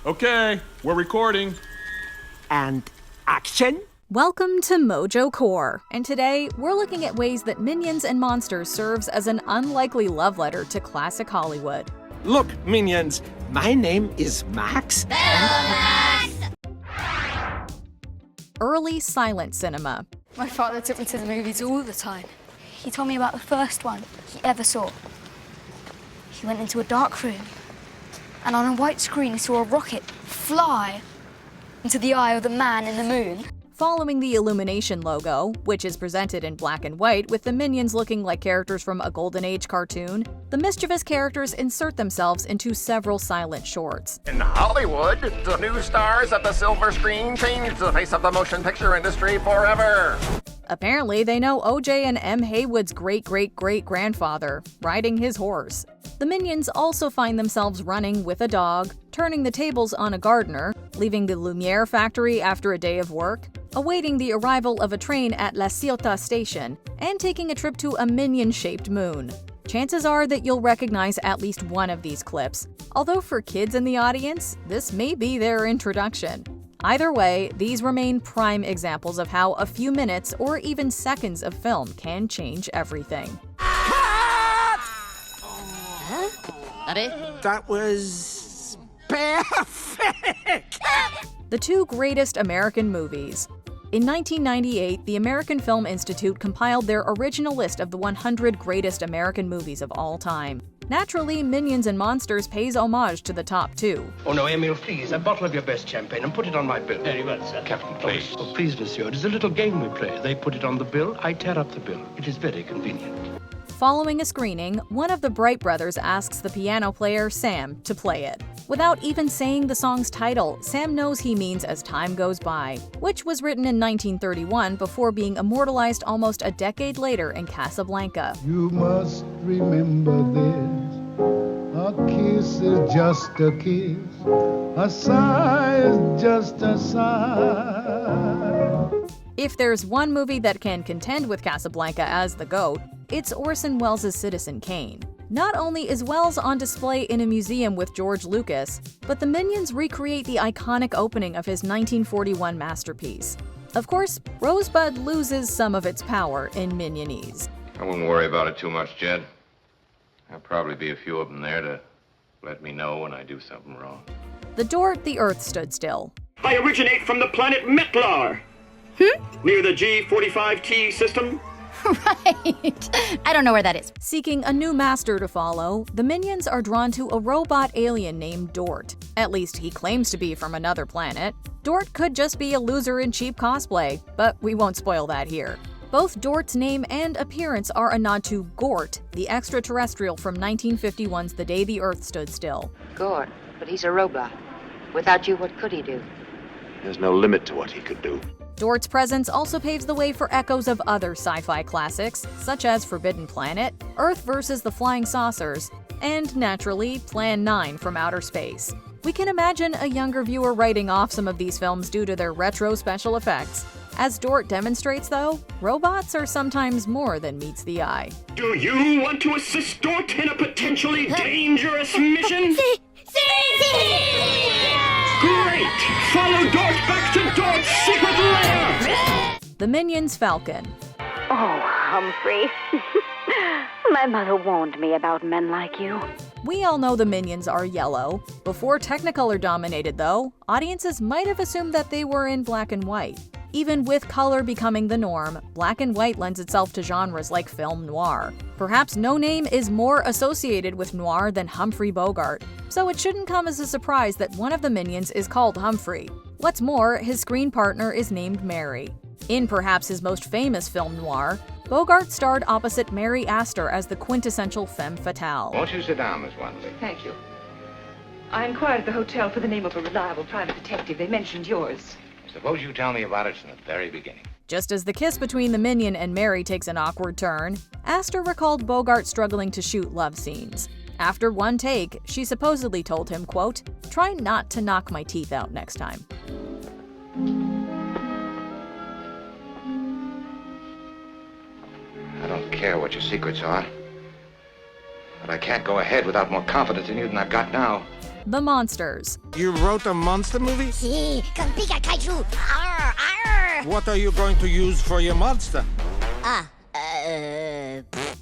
Okay, we're recording. And action? Welcome to Mojo Core, and today we're looking at ways that Minions and Monsters serves as an unlikely love letter to classic Hollywood. Look, Minions, my name is Max. Early silent cinema. My father took me to the movies all the time. He told me about the first one he ever saw. He went into a dark room, and on a white screen he saw a rocket fly into the eye of the man in the moon. Following the Illumination logo, which is presented in black and white with the Minions looking like characters from a Golden Age cartoon, the mischievous characters insert themselves into several silent shorts. In Hollywood, the new stars at the silver screen changed the face of the motion picture industry forever. Apparently, they know O.J. and M. Haywood's great-great-great-grandfather, riding his horse. The Minions also find themselves running with a dog, turning the tables on a gardener, leaving the Lumiere factory after a day of work, awaiting the arrival of a train at La Ciotat station, and taking a trip to a minion-shaped moon. Chances are that you'll recognize at least one of these clips, although for kids in the audience, this may be their introduction. Either way, these remain prime examples of how a few minutes or even seconds of film can change everything. That was perfect! The two greatest American movies. In 1998, the American Film Institute compiled their original list of the 100 greatest American movies of all time. Naturally, Minions and Monsters pays homage to the top two. Oh no, Emile, please, a bottle of your best champagne and put it on my bill. Very well, sir. Captain, please. Oh, please, monsieur, it is a little game we play. They put it on the bill, I tear up the bill. It is very convenient. Following a screening, one of the Bright brothers asks the piano player, Sam, to play it. Without even saying the song's title, Sam knows he means As Time Goes By, which was written in 1931 before being immortalized almost a decade later in Casablanca. You must remember this, a kiss is just a kiss, a sigh is just a sigh. If there's one movie that can contend with Casablanca as the GOAT, it's Orson Welles' Citizen Kane. Not only is Welles on display in a museum with George Lucas, but the Minions recreate the iconic opening of his 1941 masterpiece. Of course, Rosebud loses some of its power in Minionese. I wouldn't worry about it too much, Jed. There'll probably be a few of them there to let me know when I do something wrong. The Dort, the Earth Stood Still. I originate from the planet Metlar. Near the G45T system. Right. I don't know where that is. Seeking a new master to follow, the Minions are drawn to a robot alien named Dort. At least he claims to be from another planet. Dort could just be a loser in cheap cosplay, but we won't spoil that here. Both Dort's name and appearance are a nod to Gort, the extraterrestrial from 1951's The Day the Earth Stood Still. Gort, but he's a robot. Without you, what could he do? There's no limit to what he could do. Dort's presence also paves the way for echoes of other sci-fi classics, such as Forbidden Planet, Earth vs. the Flying Saucers, and, naturally, Plan 9 from Outer Space. We can imagine a younger viewer writing off some of these films due to their retro special effects. As Dort demonstrates, though, robots are sometimes more than meets the eye. Do you want to assist Dort in a potentially dangerous mission? Great! Follow Dort back to Dort's secret lair! The Minions Falcon. Oh, Humphrey. My mother warned me about men like you. We all know the Minions are yellow. Before Technicolor dominated, though, audiences might have assumed that they were in black and white. Even with color becoming the norm, black and white lends itself to genres like film noir. Perhaps no name is more associated with noir than Humphrey Bogart, so it shouldn't come as a surprise that one of the Minions is called Humphrey. What's more, his screen partner is named Mary. In perhaps his most famous film noir, Bogart starred opposite Mary Astor as the quintessential femme fatale. Won't you sit down, Miss Wanley? Thank you. I inquired at the hotel for the name of a reliable private detective. They mentioned yours. Suppose you tell me about it from the very beginning. Just as the kiss between the Minion and Mary takes an awkward turn, Astor recalled Bogart struggling to shoot love scenes. After one take, she supposedly told him, quote, "Try not to knock my teeth out next time." I don't care what your secrets are, but I can't go ahead without more confidence in you than I've got now. The Monsters. You wrote a monster movie? Sí, con pica kaiju. Arr, arr. What are you going to use for your monster?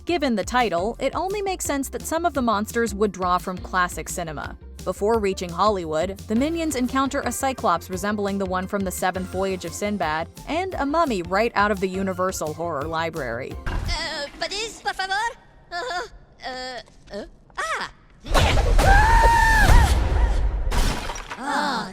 Given the title, it only makes sense that some of the monsters would draw from classic cinema. Before reaching Hollywood, the Minions encounter a Cyclops resembling the one from The Seventh Voyage of Sinbad, and a mummy right out of the Universal Horror Library. Padis, por favor.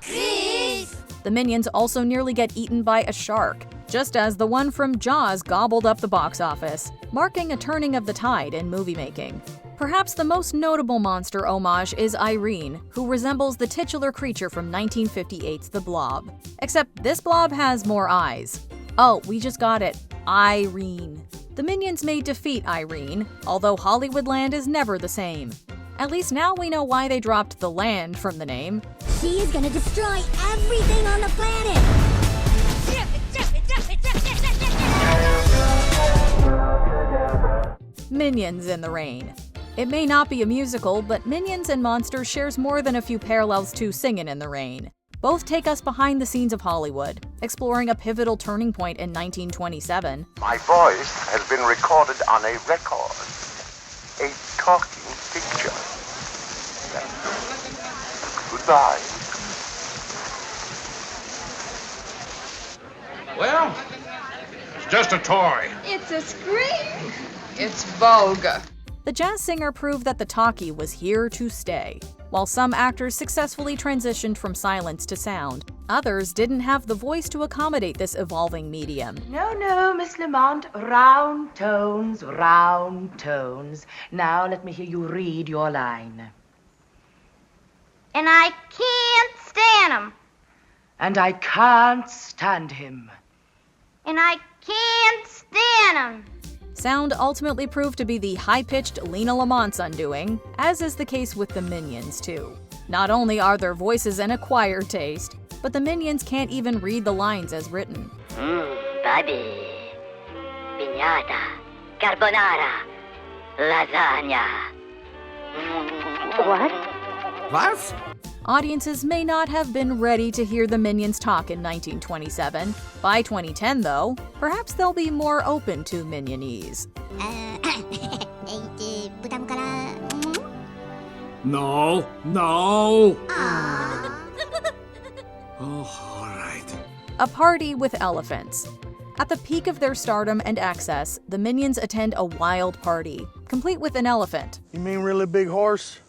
Chris! The Minions also nearly get eaten by a shark, just as the one from Jaws gobbled up the box office, marking a turning of the tide in movie making. Perhaps the most notable monster homage is Irene, who resembles the titular creature from 1958's The Blob. Except this blob has more eyes. Oh, we just got it. Irene. The Minions may defeat Irene, although Hollywoodland is never the same. At least now we know why they dropped the land from the name. She is gonna destroy everything on the planet! Minions in the Rain. It may not be a musical, but Minions and Monsters shares more than a few parallels to Singin' in the Rain. Both take us behind the scenes of Hollywood, exploring a pivotal turning point in 1927. My voice has been recorded on a record. A talking picture. Goodbye. Well, it's just a toy. It's a scream. It's vulgar. The jazz singer proved that the talkie was here to stay. While some actors successfully transitioned from silence to sound, others didn't have the voice to accommodate this evolving medium. No, Miss Lamont. Round tones, round tones. Now let me hear you read your line. And I can't stand him. And I can't stand him. And I can't stand him. Sound ultimately proved to be the high-pitched Lena Lamont's undoing, as is the case with the Minions, too. Not only are their voices an acquired taste, but the Minions can't even read the lines as written. Baby. Piñata. Carbonara. Lasagna. What? What? Audiences may not have been ready to hear the Minions talk in 1927. By 2010, though, perhaps they'll be more open to Minionese. No. Oh, all right. A party with elephants. At the peak of their stardom and access, the Minions attend a wild party, complete with an elephant. You mean really big horse?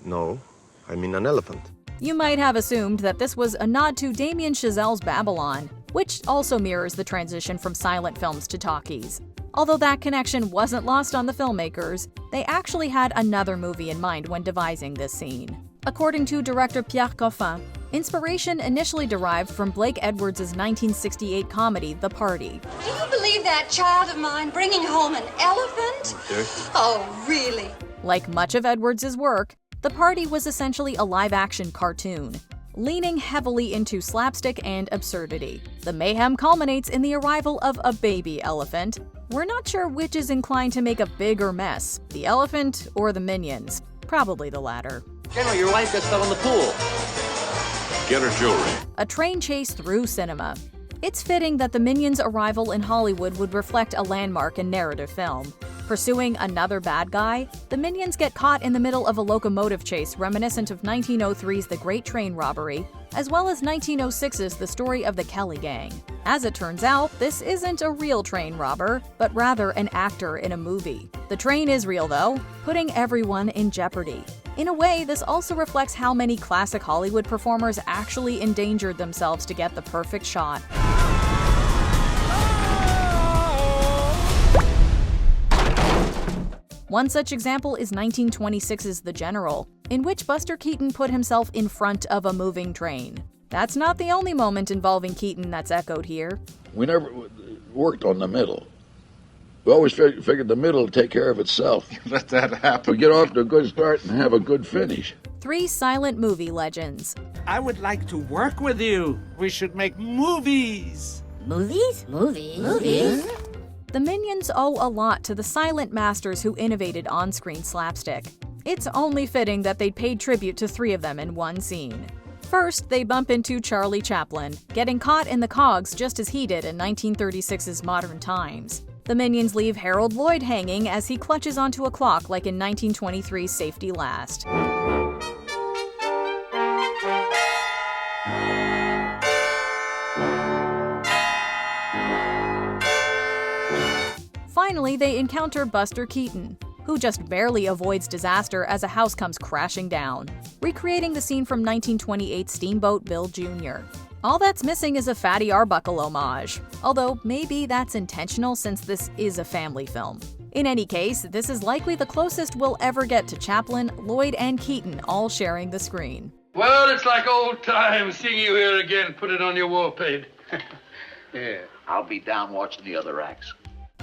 No, I mean an elephant. You might have assumed that this was a nod to Damien Chazelle's Babylon, which also mirrors the transition from silent films to talkies. Although that connection wasn't lost on the filmmakers, they actually had another movie in mind when devising this scene. According to director Pierre Coffin, inspiration initially derived from Blake Edwards' 1968 comedy, The Party. Do you believe that child of mine bringing home an elephant? Okay. Oh, really? Like much of Edwards' work, The Party was essentially a live-action cartoon, leaning heavily into slapstick and absurdity. The mayhem culminates in the arrival of a baby elephant. We're not sure which is inclined to make a bigger mess, the elephant or the Minions. Probably the latter. General, your wife got stuck in the pool. Get her jewelry. A train chase through cinema. It's fitting that the Minions' arrival in Hollywood would reflect a landmark in narrative film. Pursuing another bad guy, the Minions get caught in the middle of a locomotive chase reminiscent of 1903's The Great Train Robbery, as well as 1906's The Story of the Kelly Gang. As it turns out, this isn't a real train robber, but rather an actor in a movie. The train is real, though, putting everyone in jeopardy. In a way, this also reflects how many classic Hollywood performers actually endangered themselves to get the perfect shot. One such example is 1926's The General, in which Buster Keaton put himself in front of a moving train. That's not the only moment involving Keaton that's echoed here. We never worked on the middle. We always figured the middle would take care of itself. Let that happen. We get off to a good start and have a good finish. 3 silent movie legends. I would like to work with you. We should make movies. Movies? Movies? The Minions owe a lot to the silent masters who innovated on-screen slapstick. It's only fitting that they paid tribute to 3 of them in one scene. First, they bump into Charlie Chaplin, getting caught in the cogs just as he did in 1936's Modern Times. The Minions leave Harold Lloyd hanging as he clutches onto a clock like in 1923's Safety Last. Finally, they encounter Buster Keaton, who just barely avoids disaster as a house comes crashing down, recreating the scene from 1928's Steamboat Bill Jr. All that's missing is a Fatty Arbuckle homage, although maybe that's intentional since this is a family film. In any case, this is likely the closest we'll ever get to Chaplin, Lloyd, and Keaton all sharing the screen. Well, it's like old times seeing you here again. Put it on your wallpaper. Yeah, I'll be down watching the other acts.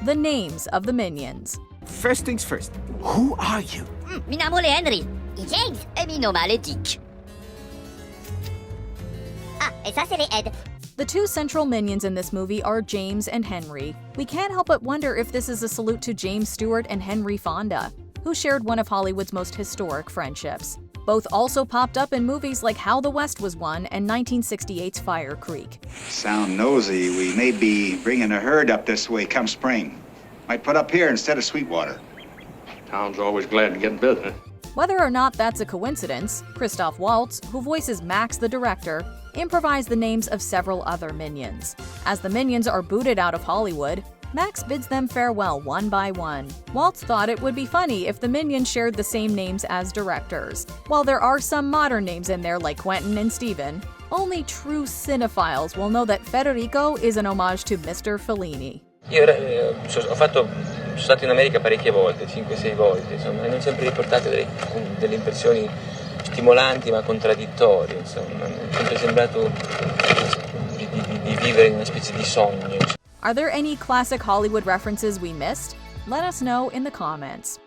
The names of the Minions. First things first, who are you? Mi nome è Henry. E James e mi nome è Dick. Ah, e ça c'est les Ed. The 2 central minions in this movie are James and Henry. We can't help but wonder if this is a salute to James Stewart and Henry Fonda, who shared one of Hollywood's most historic friendships. Both also popped up in movies like How the West Was Won and 1968's Fire Creek. Sound nosy, we may be bringing a herd up this way come spring. Might put up here instead of Sweetwater. Town's always glad to get business. Whether or not that's a coincidence, Christoph Waltz, who voices Max the director, improvised the names of several other Minions. As the Minions are booted out of Hollywood, Max bids them farewell one by one. Waltz thought it would be funny if the Minions shared the same names as directors. While there are some modern names in there like Quentin and Steven, only true cinephiles will know that Federico is an homage to Mr. Fellini. Io sono stato in America parecchie volte, 5-6 volte, insomma, e non sempre riportate delle impressioni stimolanti ma contraddittorie, insomma, mi è sempre sembrato di vivere in una specie di sogno. Are there any classic Hollywood references we missed? Let us know in the comments.